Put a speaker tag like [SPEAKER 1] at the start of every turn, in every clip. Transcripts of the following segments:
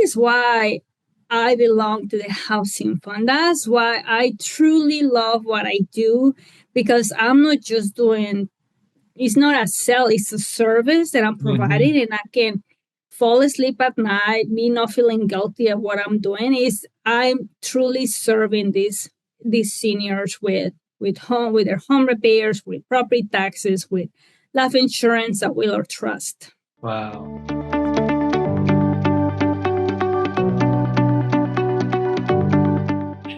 [SPEAKER 1] is why I belong to the housing fund. That's why I truly love what I do, because I'm not just doing, it's not a sell, it's a service that I'm
[SPEAKER 2] Hmm.
[SPEAKER 1] providing, and I can fall asleep at night, me not feeling guilty of what I'm doing. Is I'm truly serving these seniors with their home repairs, with property taxes, with life insurance, a will or trust.
[SPEAKER 2] Wow.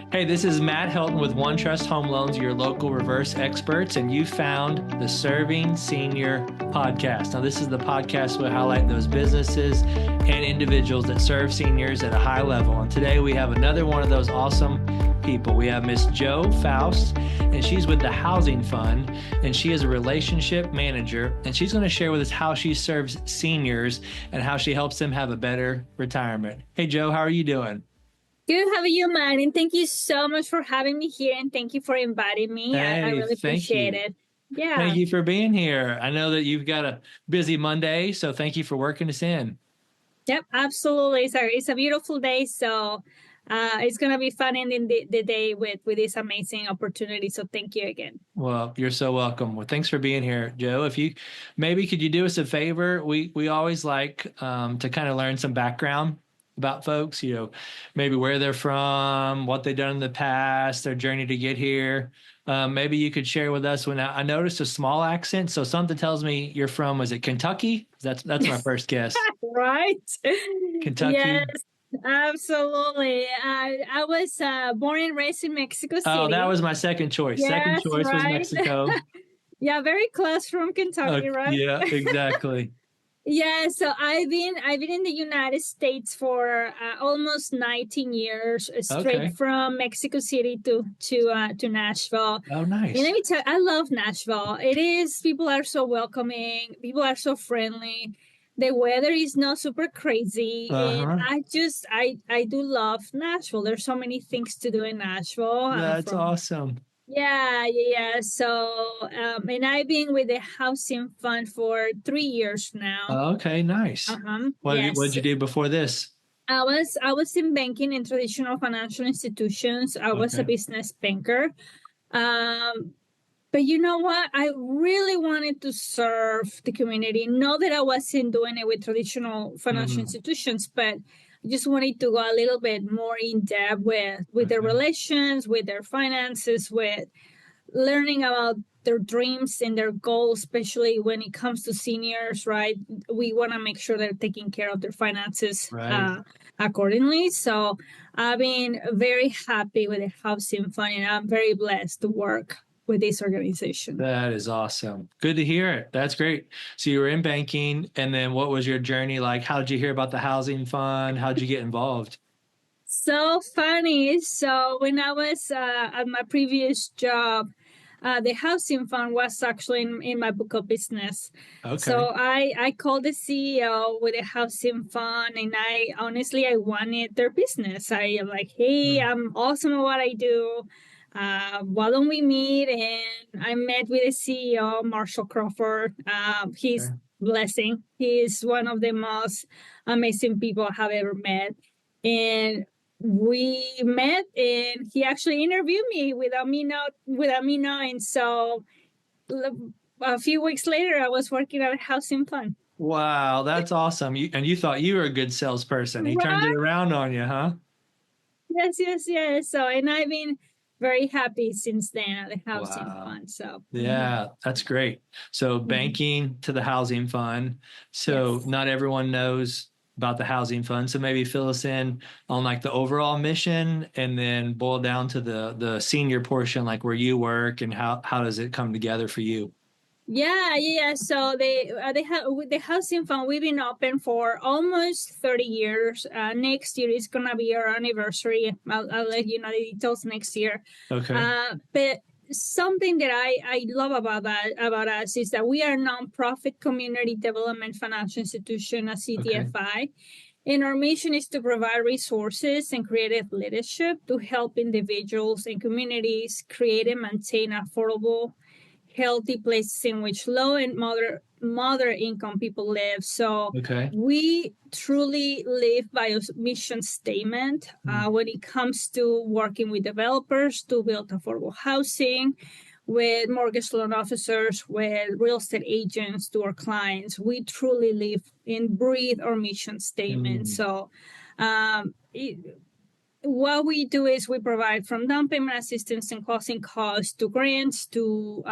[SPEAKER 2] Hey, this is Matt Helton with One Trust Home Loans, your local reverse experts, and you found the Serving Senior podcast. Now, this is the podcast where I highlight those businesses and individuals that serve seniors at a high level. And today we have another one of those awesome people. We have Miss Jo Faust, and she's with the Housing Fund, and she is a relationship manager, and she's going to share with us how she serves seniors and how she helps them have a better retirement. Hey, Jo, how are you doing?
[SPEAKER 1] Good, how are you, man? And thank you so much for having me here, and thank you for inviting me. I
[SPEAKER 2] Hey,
[SPEAKER 1] really
[SPEAKER 2] thank
[SPEAKER 1] appreciate
[SPEAKER 2] you.
[SPEAKER 1] it.
[SPEAKER 2] Thank
[SPEAKER 1] Yeah.
[SPEAKER 2] you for being here. I know that you've got a busy Monday, so thank you for working us in.
[SPEAKER 1] Yep, absolutely. It's a beautiful day, so it's gonna be fun ending the day with this amazing opportunity. So thank you again.
[SPEAKER 2] Well, you're so welcome. Well, thanks for being here, Jo. If you maybe could you do us a favor? We always like to kind of learn some background about folks, maybe where they're from, what they've done in the past, their journey to get here. Maybe you could share with us when I noticed a small accent. So something tells me you're from, was it Kentucky? That's my first guess.
[SPEAKER 1] Right? Yes,
[SPEAKER 2] Kentucky.
[SPEAKER 1] absolutely. I was born and raised in Mexico
[SPEAKER 2] Oh, that
[SPEAKER 1] City.
[SPEAKER 2] was my second choice. Second
[SPEAKER 1] Yes,
[SPEAKER 2] choice was
[SPEAKER 1] right.
[SPEAKER 2] Mexico.
[SPEAKER 1] Yeah, very close from Kentucky, right?
[SPEAKER 2] Yeah, exactly.
[SPEAKER 1] Yeah, so I've been in the United States for almost 19 years, straight
[SPEAKER 2] Okay.
[SPEAKER 1] from Mexico City to Nashville.
[SPEAKER 2] Oh,
[SPEAKER 1] And let
[SPEAKER 2] nice.
[SPEAKER 1] me tell you, I love Nashville. It is, people are so welcoming, people are so friendly. The weather is not super crazy, and
[SPEAKER 2] Uh-huh.
[SPEAKER 1] I do love Nashville. There's so many things to do in Nashville.
[SPEAKER 2] That's
[SPEAKER 1] From
[SPEAKER 2] awesome.
[SPEAKER 1] Yeah, yeah, yeah. So, and I've been with the housing fund for 3 years now.
[SPEAKER 2] Okay, nice. What'd
[SPEAKER 1] Yes.
[SPEAKER 2] you do before this?
[SPEAKER 1] I was in banking in traditional financial institutions. I was a
[SPEAKER 2] Okay.
[SPEAKER 1] business banker. Um, but you know what? I really wanted to serve the community. Not that I wasn't doing it with traditional financial
[SPEAKER 2] Mm,
[SPEAKER 1] institutions, but I just wanted to go a little bit more in depth with their
[SPEAKER 2] okay.
[SPEAKER 1] relations, with their finances, with learning about their dreams and their goals, especially when it comes to seniors, right? We want to make sure they're taking care of their finances
[SPEAKER 2] Right.
[SPEAKER 1] accordingly. So I've been very happy with the housing fund, and I'm very blessed to work with this organization.
[SPEAKER 2] That is awesome. Good to hear it. That's great. So you were in banking, and then what was your journey like? How did you hear about the housing fund? How did you get involved?
[SPEAKER 1] So funny. So when I was at my previous job, the housing fund was actually in my book of business.
[SPEAKER 2] Okay.
[SPEAKER 1] So I called the CEO with the housing fund, and I wanted their business. I am like, hey,
[SPEAKER 2] Mm,
[SPEAKER 1] I'm awesome at what I do. Why don't we meet? And I met with the CEO, Marshall Crawford. He's
[SPEAKER 2] okay.
[SPEAKER 1] blessing. He's one of the most amazing people I have ever met. And we met, and he actually interviewed me without me knowing. So a few weeks later, I was working at a housing fund.
[SPEAKER 2] Wow, that's awesome. You thought you were a good salesperson. He turned it
[SPEAKER 1] Right?
[SPEAKER 2] around on you, huh?
[SPEAKER 1] Yes, yes, yes. So, and I've been very happy since then at the housing
[SPEAKER 2] Wow.
[SPEAKER 1] fund. So,
[SPEAKER 2] Yeah, that's great. So
[SPEAKER 1] mhm.
[SPEAKER 2] banking to the housing fund. So
[SPEAKER 1] Yes.
[SPEAKER 2] not everyone knows about the housing fund. So maybe fill us in on like the overall mission and then boil down to the senior portion, like where you work and how does it come together for you?
[SPEAKER 1] Yeah, yeah. So they have with the housing fund. We've been open for almost 30 years. Next year is gonna be our anniversary. I'll let you know the details next year.
[SPEAKER 2] Okay.
[SPEAKER 1] But something that I love about us is that we are a nonprofit community development financial institution, a
[SPEAKER 2] Okay.
[SPEAKER 1] CDFI, and our mission is to provide resources and creative leadership to help individuals and communities create and maintain affordable healthy places in which low and moderate income people live. So
[SPEAKER 2] Okay.
[SPEAKER 1] we truly live by a mission statement when it comes to working with developers to build affordable housing, with mortgage loan officers, with real estate agents, to our clients. We truly live and breathe our mission statement. So what we do is we provide from down payment assistance and closing costs to grants to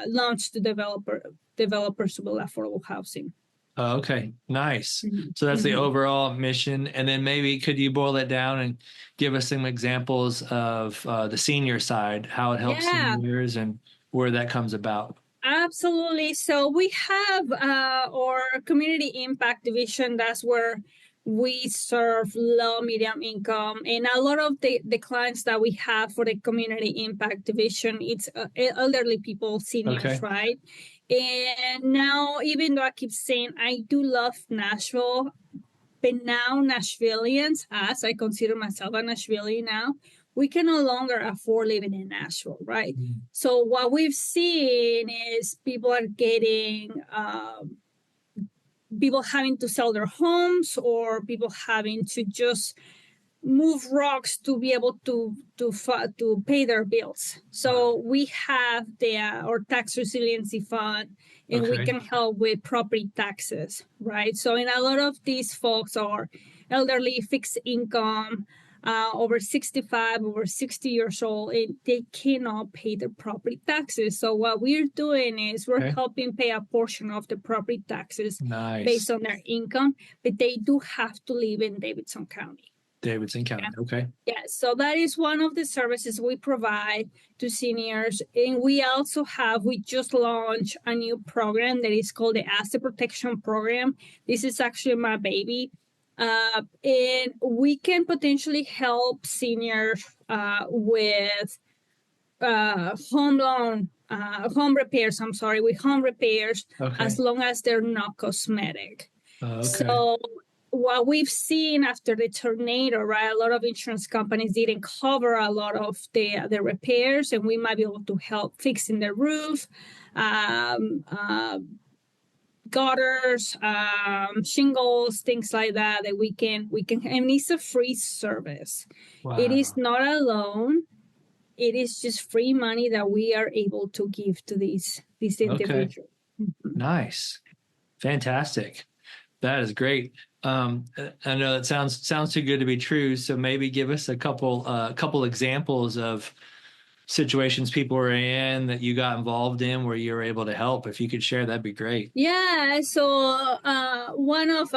[SPEAKER 1] loans to developers to build affordable housing.
[SPEAKER 2] Oh, okay, nice. So that's the overall mission. And then maybe could you boil it down and give us some examples of the senior side, how it helps seniors and where that comes about?
[SPEAKER 1] Absolutely. So we have our community impact division. That's where we serve low, medium income. And a lot of the clients that we have for the community impact division, it's elderly people, seniors, right? And now, even though I keep saying I do love Nashville, but now Nashvillians, as I consider myself a Nashvillian now, we can no longer afford living in Nashville, right? So what we've seen is people are getting people having to sell their homes, or people having to just move rocks to be able to pay their bills. So we have our tax resiliency fund, and we can help with property taxes, right? So in a lot of these folks are elderly, fixed income, over 65, over 60 years old, and they cannot pay their property taxes. So what we're doing is we're helping pay a portion of the property taxes based on their income, but they do have to live in Davidson County.
[SPEAKER 2] Davidson County, okay.
[SPEAKER 1] Yeah, so that is one of the services we provide to seniors. And we just launched a new program that is called the Asset Protection Program. This is actually my baby. And we can potentially help seniors with home repairs, as long as they're not cosmetic. So what we've seen after the tornado, right, a lot of insurance companies didn't cover a lot of the repairs, and we might be able to help fixing the roof, gutters, shingles, things like that we can, and it's a free service. It is not a loan. It is just free money that we are able to give to these individuals.
[SPEAKER 2] Nice. Fantastic. That is great. I know that sounds too good to be true. So maybe give us a couple examples of situations people were in that you got involved in where you were able to help. If you could share, that'd be great.
[SPEAKER 1] Yeah. So one of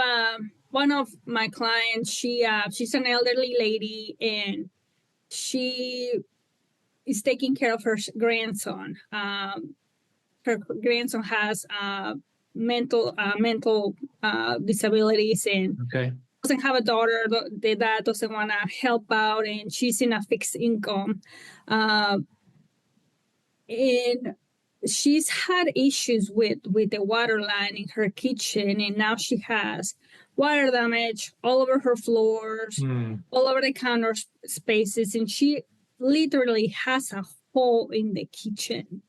[SPEAKER 1] my clients, she's an elderly lady, and she is taking care of her grandson. Her grandson has mental disabilities, and doesn't have a daughter. The dad doesn't want to help out, and she's in a fixed income. And she's had issues with the water line in her kitchen, and now she has water damage all over her floors, all over the counter spaces, and she literally has a hole in the kitchen.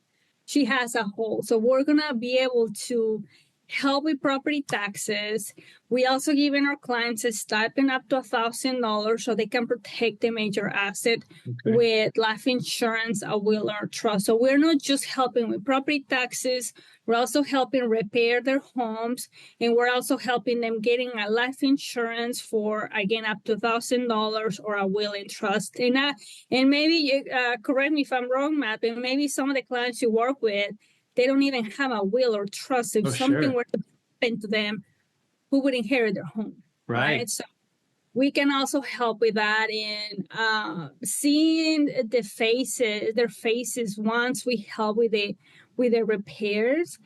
[SPEAKER 1] She has a hole. So we're going to be able to help with property taxes. We also giving our clients a stipend up to $1,000 so they can protect the major asset with life insurance, a will, or trust. So we're not just helping with property taxes. We're also helping repair their homes, and we're also helping them getting a life insurance for, again, up to $1,000 or a will and trust. And maybe correct me if I'm wrong, Matt, but maybe some of the clients you work with, they don't even have a will or trust. If something were to happen to them, who would inherit their home? Right. So we can also help with that, and seeing their faces once we help with the repairs.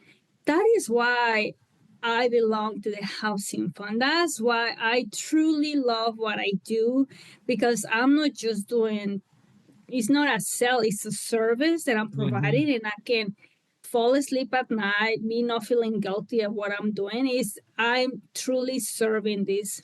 [SPEAKER 1] That is why I belong to the housing fund. That's why I truly love what I do, because I'm not just doing, it's not a sell, it's a service that I'm providing, and I can fall asleep at night, me not feeling guilty of what I'm doing. Is I'm truly serving these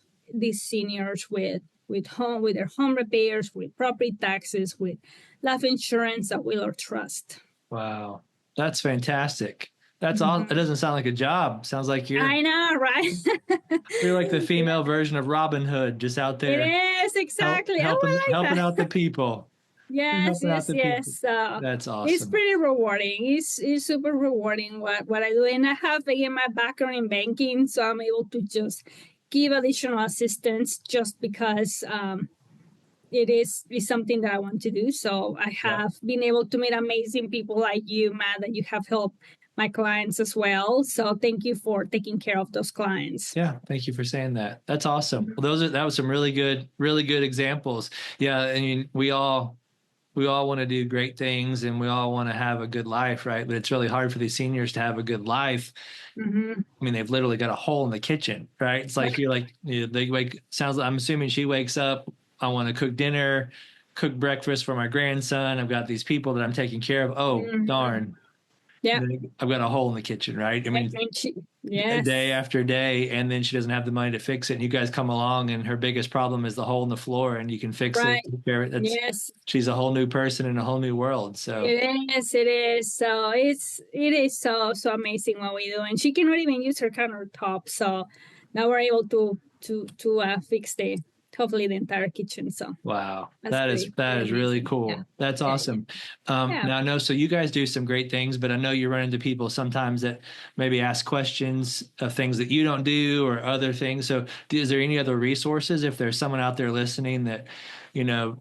[SPEAKER 1] seniors with their home repairs, with property taxes, with life insurance, a will or trust.
[SPEAKER 2] Wow. That's fantastic. That's all. It
[SPEAKER 1] Mhm.
[SPEAKER 2] doesn't sound like a job. Sounds like
[SPEAKER 1] I know,
[SPEAKER 2] you're like the
[SPEAKER 1] right?
[SPEAKER 2] female version of Robin Hood, just out
[SPEAKER 1] It
[SPEAKER 2] there
[SPEAKER 1] is exactly. Oh, I like
[SPEAKER 2] helping out the
[SPEAKER 1] that.
[SPEAKER 2] people. You're
[SPEAKER 1] Yes,
[SPEAKER 2] helping out
[SPEAKER 1] yes,
[SPEAKER 2] the people.
[SPEAKER 1] yes. So
[SPEAKER 2] That's
[SPEAKER 1] it's
[SPEAKER 2] awesome.
[SPEAKER 1] pretty rewarding. It's super rewarding what I do, and I have again my background in banking, so I'm able to just give additional assistance just because it is something that I want to do. So I
[SPEAKER 2] Yeah.
[SPEAKER 1] have been able to meet amazing people like you, Matt, that you have helped my clients as well. So thank you for taking care of those clients.
[SPEAKER 2] Yeah, thank you for saying that. That's awesome. Well, that was some really good examples. Yeah, I mean, we all want to do great things and we all want to have a good life, right? But it's really hard for these seniors to have a good life.
[SPEAKER 1] Mm-hmm.
[SPEAKER 2] I mean, they've literally got a hole in the kitchen, right? It's like you're like they wake. Sounds like I'm assuming she wakes up. I want to cook dinner, cook breakfast for my grandson. I've got these people that I'm taking care of. Oh
[SPEAKER 1] Mm-hmm.
[SPEAKER 2] darn,
[SPEAKER 1] Yeah.
[SPEAKER 2] I've got a hole in the kitchen, right? I mean, day
[SPEAKER 1] Yes.
[SPEAKER 2] after day, and then she doesn't have the money to fix it. And you guys come along, and her biggest problem is the hole in the floor, and you can fix it.
[SPEAKER 1] Right. Yes.
[SPEAKER 2] She's a whole new person in a whole new world. So
[SPEAKER 1] It is. It is. So it is so amazing what we do, and she cannot even use her countertop. So now we're able to fix the hopefully the entire kitchen. So
[SPEAKER 2] wow,
[SPEAKER 1] that's
[SPEAKER 2] that
[SPEAKER 1] pretty
[SPEAKER 2] is really
[SPEAKER 1] amazing. Yeah.
[SPEAKER 2] cool. That's
[SPEAKER 1] Yeah. Yeah.
[SPEAKER 2] awesome.
[SPEAKER 1] Yeah.
[SPEAKER 2] Now I know, so you guys do some great things, but I know you run into people sometimes that maybe ask questions of things that you don't do or other things. So is there any other resources if there's someone out there listening that, you know,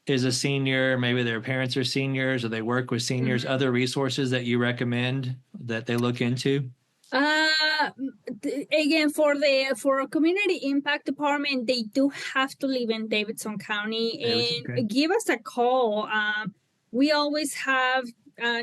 [SPEAKER 2] is a senior, maybe their parents are seniors or they work with seniors,
[SPEAKER 1] Mhm.
[SPEAKER 2] other resources that you recommend that they look into?
[SPEAKER 1] Uh, Again, for a community impact department, they do have to live in Davidson
[SPEAKER 2] Davidson,
[SPEAKER 1] County
[SPEAKER 2] okay.
[SPEAKER 1] and give us a call. We always have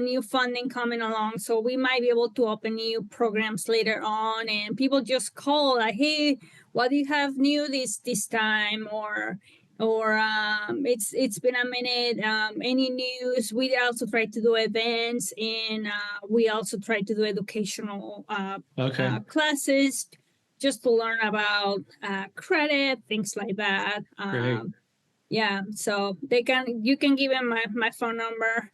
[SPEAKER 1] new funding coming along, so we might be able to open new programs later on. And people just call like, "Hey, what do you have new this time?" Or it's been a minute. Any news? We also try to do events, and we also try to do educational
[SPEAKER 2] Okay,
[SPEAKER 1] classes just to learn about credit, things like that.
[SPEAKER 2] great.
[SPEAKER 1] Yeah, so you can give them my phone number.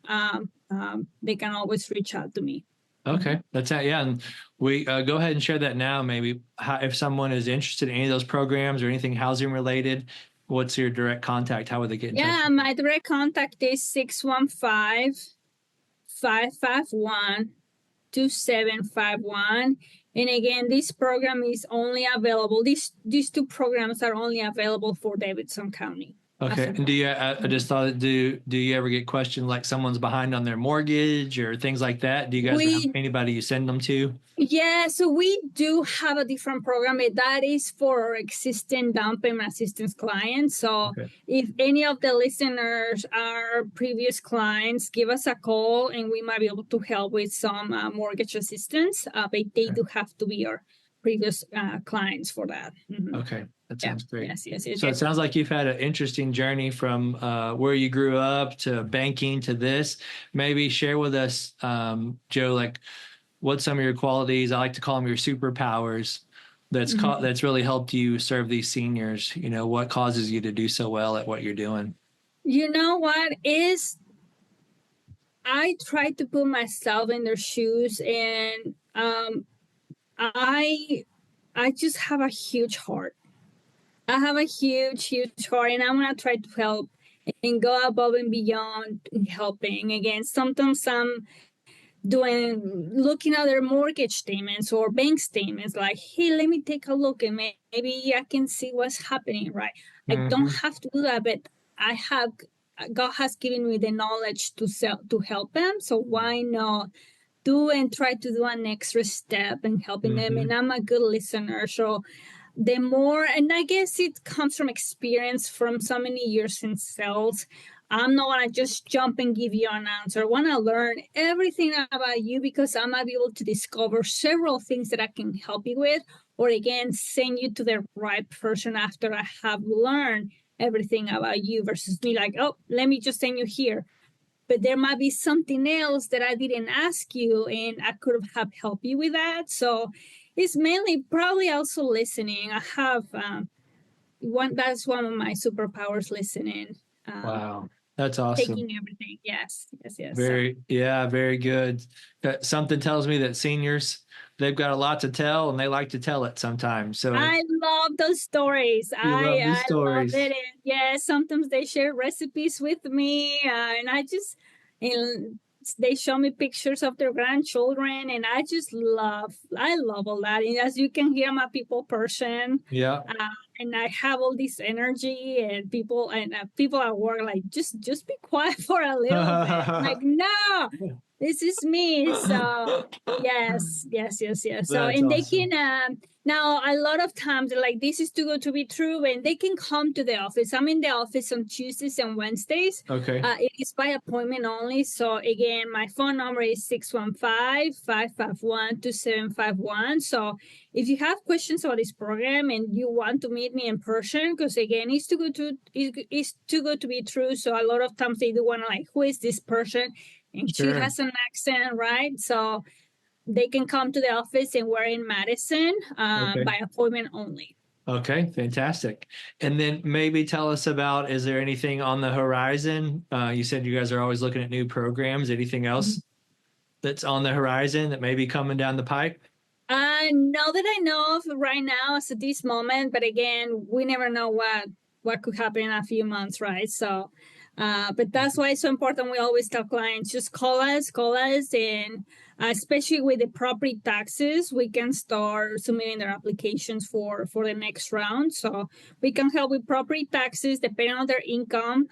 [SPEAKER 1] They can always reach out to me.
[SPEAKER 2] Okay, that's that. Yeah, and we go ahead and share that now. Maybe if someone is interested in any of those programs or anything housing related, what's your direct contact? How would they get in touch
[SPEAKER 1] Yeah,
[SPEAKER 2] with you?
[SPEAKER 1] my direct contact is 615-551-2751. And again, this program is only available. These two programs are only available for Davidson County.
[SPEAKER 2] Okay, and do you? I just thought, do you ever get questioned like someone's behind on their mortgage or things like that? Do you guys have
[SPEAKER 1] We
[SPEAKER 2] anybody you send them to?
[SPEAKER 1] Yeah, so we do have a different program that is for our existing down payment assistance clients. So
[SPEAKER 2] Okay,
[SPEAKER 1] if any of the listeners are previous clients, give us a call and we might be able to help with some mortgage assistance. But they
[SPEAKER 2] okay,
[SPEAKER 1] do have to be our previous clients for that. Mhm.
[SPEAKER 2] okay. That
[SPEAKER 1] Yeah.
[SPEAKER 2] sounds great.
[SPEAKER 1] Yes. Yes. Yes.
[SPEAKER 2] So it
[SPEAKER 1] Yes.
[SPEAKER 2] sounds like you've had an interesting journey from where you grew up to banking to this. Maybe share with us, Joe, like what's some of your qualities? I like to call them your superpowers.
[SPEAKER 1] Mhm.
[SPEAKER 2] That's really helped you serve these seniors. You know, what causes you to do so well at what you're doing?
[SPEAKER 1] You know what is I try to put myself in their shoes, and I I just have a huge heart. I have a huge heart, and I'm gonna try to help and go above and beyond in helping. Again, sometimes I'm looking at their mortgage statements or bank statements, like, hey, let me take a look and maybe I can see what's happening. Right? I don't
[SPEAKER 2] Mm-hmm.
[SPEAKER 1] have to do that, but I have. God has given me the knowledge to help them, so why not do and try to do an extra step in helping them?
[SPEAKER 2] Mm-hmm.
[SPEAKER 1] And I'm a good listener, so the more, and I guess it comes from experience from so many years in sales. I'm not gonna just jump and give you an answer. I wanna learn everything about you because I might be able to discover several things that I can help you with, or again, send you to the right person after I have learned everything about you versus me like, oh, let me just send you here. But there might be something else that I didn't ask you and I could have helped you with that. So it's mainly probably also listening. I have that's one of my superpowers, listening. Um,
[SPEAKER 2] Wow. That's awesome.
[SPEAKER 1] taking everything. Yes, yes, yes. So
[SPEAKER 2] Very good. Something tells me that seniors, they've got a lot to tell and they like to tell it sometimes. So
[SPEAKER 1] I love those stories.
[SPEAKER 2] you love these
[SPEAKER 1] I love
[SPEAKER 2] stories.
[SPEAKER 1] it. And yeah, sometimes they share recipes with me, and and they show me pictures of their grandchildren, and I love all that. And as you can hear, I'm a people person,
[SPEAKER 2] Yeah.
[SPEAKER 1] and I have all this energy, and people at work like just be quiet for a little bit. I'm like, no, this is me. So yes, yes, yes, yes. So
[SPEAKER 2] That's
[SPEAKER 1] and they
[SPEAKER 2] awesome.
[SPEAKER 1] can now a lot of times they're like this is too good to be true, and they can come to the office. I'm in the office on Tuesdays and Wednesdays.
[SPEAKER 2] Okay.
[SPEAKER 1] It is by appointment only. So again, my phone number is 615-551-2751. So if you have questions about this program and you want to meet me in person, because again, it's too good to be true. So a lot of times they do want to like, who is this person? And she
[SPEAKER 2] Sure.
[SPEAKER 1] has an accent, right? So they can come to the office, and we're in Madison
[SPEAKER 2] Okay.
[SPEAKER 1] by appointment only.
[SPEAKER 2] Okay, fantastic. And then maybe tell us about, is there anything on the horizon? You said you guys are always looking at new programs. Anything else that's on the horizon that may be coming down the pipe?
[SPEAKER 1] Not that I know of right now as at this moment, but again, we never know what could happen in a few months, right? So, but that's why it's so important. We always tell clients, just call us, and especially with the property taxes, we can start submitting their applications for the next round. So we can help with property taxes depending on their income.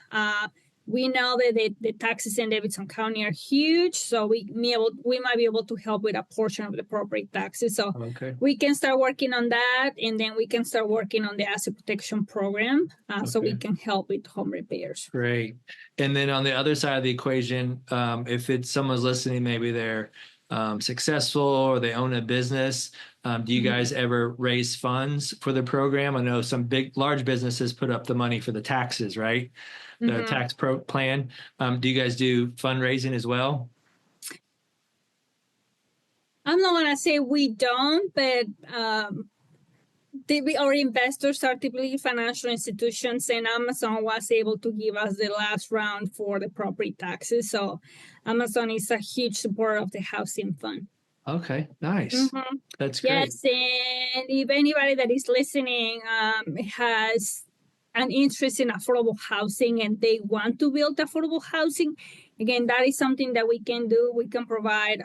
[SPEAKER 1] We know that the taxes in Davidson County are huge, so we might be able to help with a portion of the property taxes. So
[SPEAKER 2] Okay.
[SPEAKER 1] we can start working on that, and then we can start working on the asset protection program, so we can help with home repairs.
[SPEAKER 2] Great. And then on the other side of the equation, if it's someone's listening, maybe they're successful or they own a business, do you guys ever raise funds for the program? I know some large businesses put up the money for the taxes, right? The tax plan. Do you guys do fundraising as well?
[SPEAKER 1] I'm not gonna say we don't, but our investors are typically financial institutions, and Amazon was able to give us the last round for the property taxes. So Amazon is a huge supporter of the housing fund.
[SPEAKER 2] Okay, nice. That's great.
[SPEAKER 1] Yes, and if anybody that is listening has an interest in affordable housing and they want to build affordable housing, again, that is something that we can do. We can provide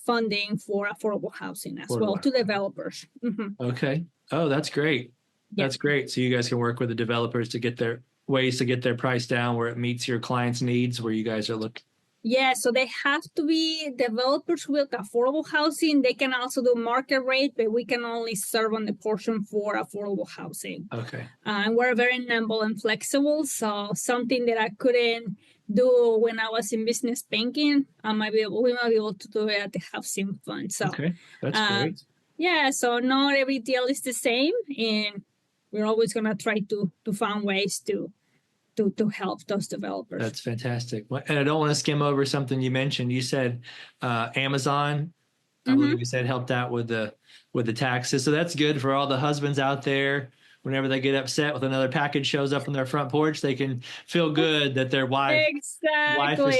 [SPEAKER 1] funding for affordable housing as well to developers.
[SPEAKER 2] Okay. Oh, that's great. That's great. So you guys can work with the developers to get their ways to get their price down where it meets your clients' needs, where you guys are looking.
[SPEAKER 1] Yeah, so they have to be developers who build affordable housing. They can also do market rate, but we can only serve on the portion for affordable housing.
[SPEAKER 2] Okay.
[SPEAKER 1] And we're very nimble and flexible. So something that I couldn't do when I was in business banking, we might be able to do it at the housing fund. So
[SPEAKER 2] okay, that's great.
[SPEAKER 1] Yeah, so not every deal is the same, and we're always gonna try to find ways to help those developers.
[SPEAKER 2] That's fantastic. And I don't want to skim over something you mentioned. You said Amazon, I believe you said, helped out with the taxes. So that's good for all the husbands out there. Whenever they get upset with another package shows up on their front porch, they can feel good that their wife is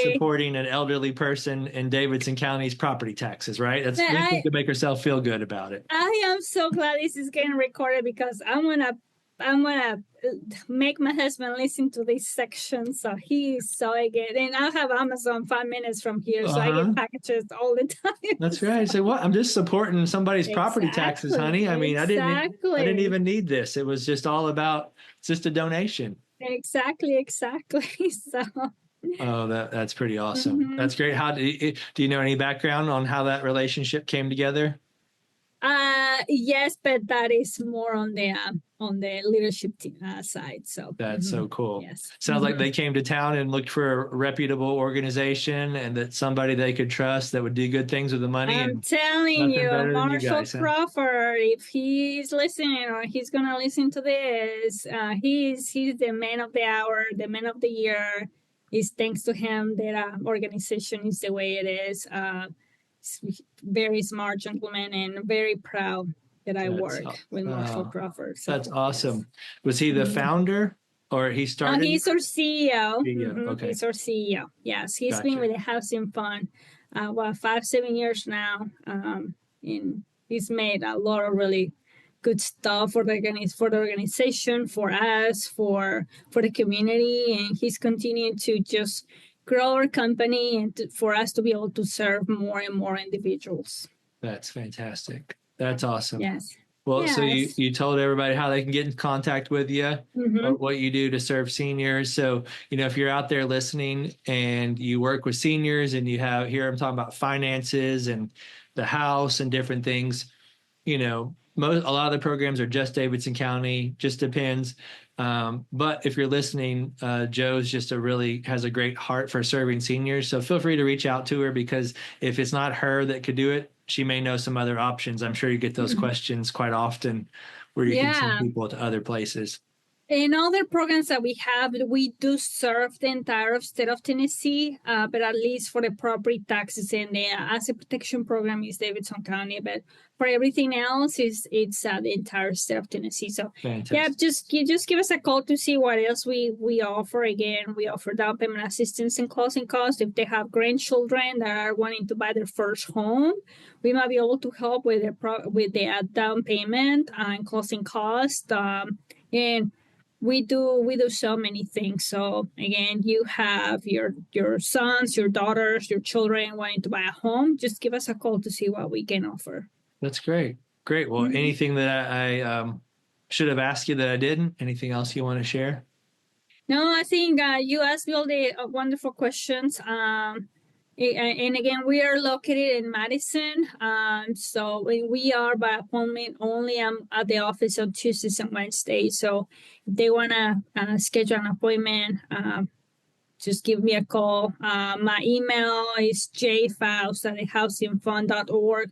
[SPEAKER 2] supporting an elderly person in Davidson County's property taxes, right? That's one thing to make herself feel good about it.
[SPEAKER 1] I am so glad this is getting recorded, because I'm gonna make my husband listen to this section, so he's so good. And I have Amazon 5 minutes from here, so I get packages all the time.
[SPEAKER 2] That's right. So what? I'm just supporting somebody's property taxes, honey. I mean, I didn't even need this. It was just all about just a donation.
[SPEAKER 1] Exactly. So.
[SPEAKER 2] Oh, that's pretty awesome. That's great. How do you know any background on how that relationship came together?
[SPEAKER 1] Yes, but that is more on the leadership team, side. So
[SPEAKER 2] that's so cool.
[SPEAKER 1] Yes.
[SPEAKER 2] Sounds like they came to town and looked for a reputable organization, and that somebody they could trust that would do good things with the money.
[SPEAKER 1] I'm telling you, Marshall Crawford, if he's listening or he's gonna listen to this, he's the man of the hour, the man of the year. It's thanks to him that organization is the way it is. Very smart gentleman, and very proud that I work with Marshall Crawford. So,
[SPEAKER 2] that's awesome. Was he the founder Or he
[SPEAKER 1] No,
[SPEAKER 2] started?
[SPEAKER 1] he's our CEO.
[SPEAKER 2] CEO. Okay.
[SPEAKER 1] He's our CEO. Yes, he's been
[SPEAKER 2] Gotcha.
[SPEAKER 1] with the Housing Fund, 5, 7 years now. And he's made a lot of really good stuff for the organization, for us, for the community, and he's continuing to just grow our company and for us to be able to serve more and more individuals.
[SPEAKER 2] That's fantastic. That's awesome.
[SPEAKER 1] Yes.
[SPEAKER 2] Well, so
[SPEAKER 1] Yes.
[SPEAKER 2] you told everybody how they can get in contact with you,
[SPEAKER 1] Mm-hmm.
[SPEAKER 2] what you do to serve seniors. So, if you're out there listening and you work with seniors and you hear them talking about finances and the house and different things, a lot of the programs are just Davidson County, just depends. But if you're listening, Joe's has a great heart for serving seniors. So feel free to reach out to her, because if it's not her that could do it, she may know some other options. I'm sure you get those questions quite often where you can send
[SPEAKER 1] Yeah.
[SPEAKER 2] people to other places.
[SPEAKER 1] In other programs that we have, we do serve the entire state of Tennessee, but at least for the property taxes and the asset protection program is Davidson County. But for everything else, it's the entire state of Tennessee. So
[SPEAKER 2] Fantastic.
[SPEAKER 1] yeah, just give us a call to see what else we offer. Again, we offer down payment assistance and closing costs. If they have grandchildren that are wanting to buy their first home, we might be able to help with the down payment and closing costs. And we do so many things. So again, you have your sons, your daughters, your children wanting to buy a home, just give us a call to see what we can offer.
[SPEAKER 2] That's great. Well, anything that I should have asked you that I didn't? Anything else you want to share?
[SPEAKER 1] No, I think you asked me all the wonderful questions. And again, we are located in Madison. So we are by appointment only. I'm at the office on Tuesdays and Wednesdays. So if they want to schedule an appointment, just give me a call. My email is jfaust@thehousingfund.org.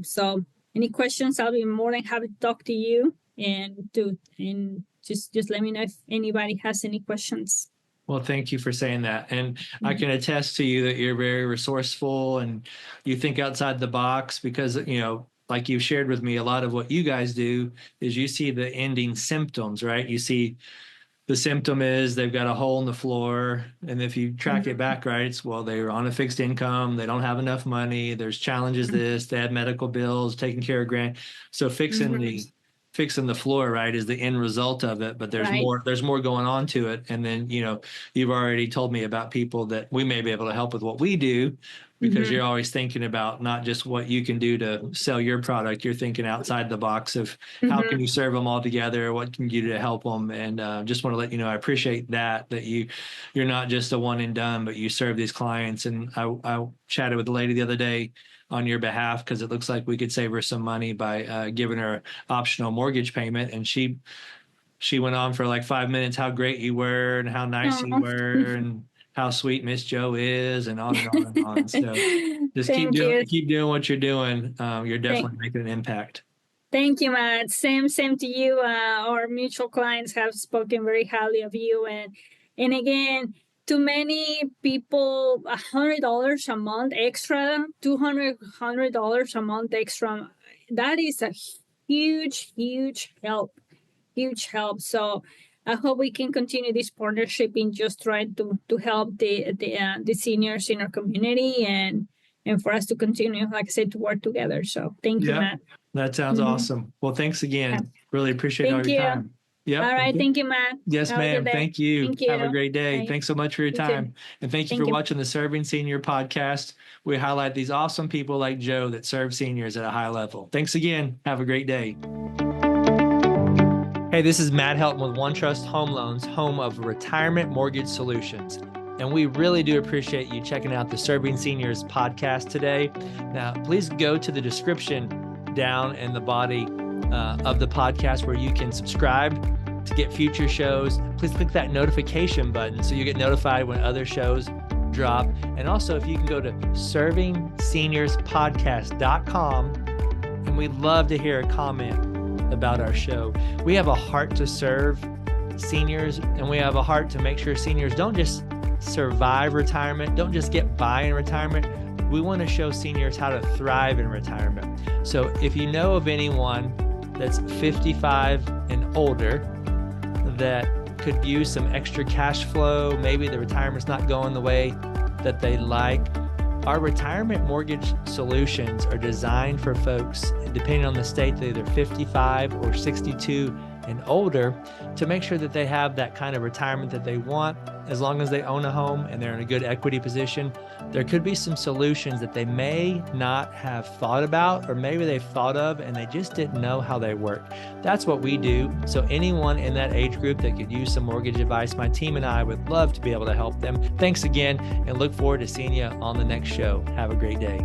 [SPEAKER 1] So any questions, I'll be more than happy to talk to you and just let me know if anybody has any questions.
[SPEAKER 2] Well, thank you for saying that. And I can attest to you that you're very resourceful and you think outside the box, because, like you've shared with me, a lot of what you guys do is you see the ending symptoms, right? You see the symptom is they've got a hole in the floor. And if you track it back, right, it's, well, they're on a fixed income. They don't have enough money. There's challenges they have medical bills, taking care of So fixing the floor, right, is the end result of it, but there's more going on to it. And then, you've already told me about people that we may be able to help with what we do, because you're always thinking about not just what you can do to sell your product. You're thinking outside the box of how can you serve them all together? What can you do to help them? And just want to let you know, I appreciate that you're not just a one and done, but you serve these clients. And I chatted with the lady the other day on your behalf, because it looks like we could save her some money by giving her optional mortgage payment. And she went on for like 5 minutes how great you were and how nice you were and how sweet Miss Joe is, and on and on and on. So just keep doing what you're doing. You're definitely making an impact.
[SPEAKER 1] Thank you, Matt. Same to you. Our mutual clients have spoken very highly of you, and again, to many people, $100 a month extra, $200 a month extra, that is a huge help. So I hope we can continue this partnership in just trying to help the seniors in our community and for us to continue, like I said, to work together. So thank you, Matt.
[SPEAKER 2] That sounds awesome. Well, thanks again. Really appreciate all your time.
[SPEAKER 1] Yep. All right. Thank you, Matt.
[SPEAKER 2] Yes, ma'am. Thank you. Have a great day.
[SPEAKER 1] Bye.
[SPEAKER 2] Thanks so much for your time. And thank you for watching the Serving Senior podcast. We highlight these awesome people like Joe that serve seniors at a high level. Thanks again. Have a great day. Hey, this is Matt Helton with OneTrust Home Loans, home of retirement mortgage solutions. And we really do appreciate you checking out the Serving Seniors podcast today. Now, please go to the description down in the body of the podcast where you can subscribe to get future shows. Please click that notification button so you get notified when other shows drop. And also, if you can go to servingseniourspodcast.com, and we'd love to hear a comment about our show. We have a heart to serve seniors, and we have a heart to make sure seniors don't just survive retirement, don't just get by in retirement. We want to show seniors how to thrive in retirement. So if you know of anyone that's 55 and older that could use some extra cash flow. Maybe the retirement's not going the way that they like. Our retirement mortgage solutions are designed for folks, depending on the state, they're either 55 or 62 and older, to make sure that they have that kind of retirement that they want. As long as they own a home and they're in a good equity position, there could be some solutions that they may not have thought about, or maybe they've thought of and they just didn't know how they work. That's what we do. So anyone in that age group that could use some mortgage advice, my team and I would love to be able to help them. Thanks again, and look forward to seeing you on the next show. Have a great day.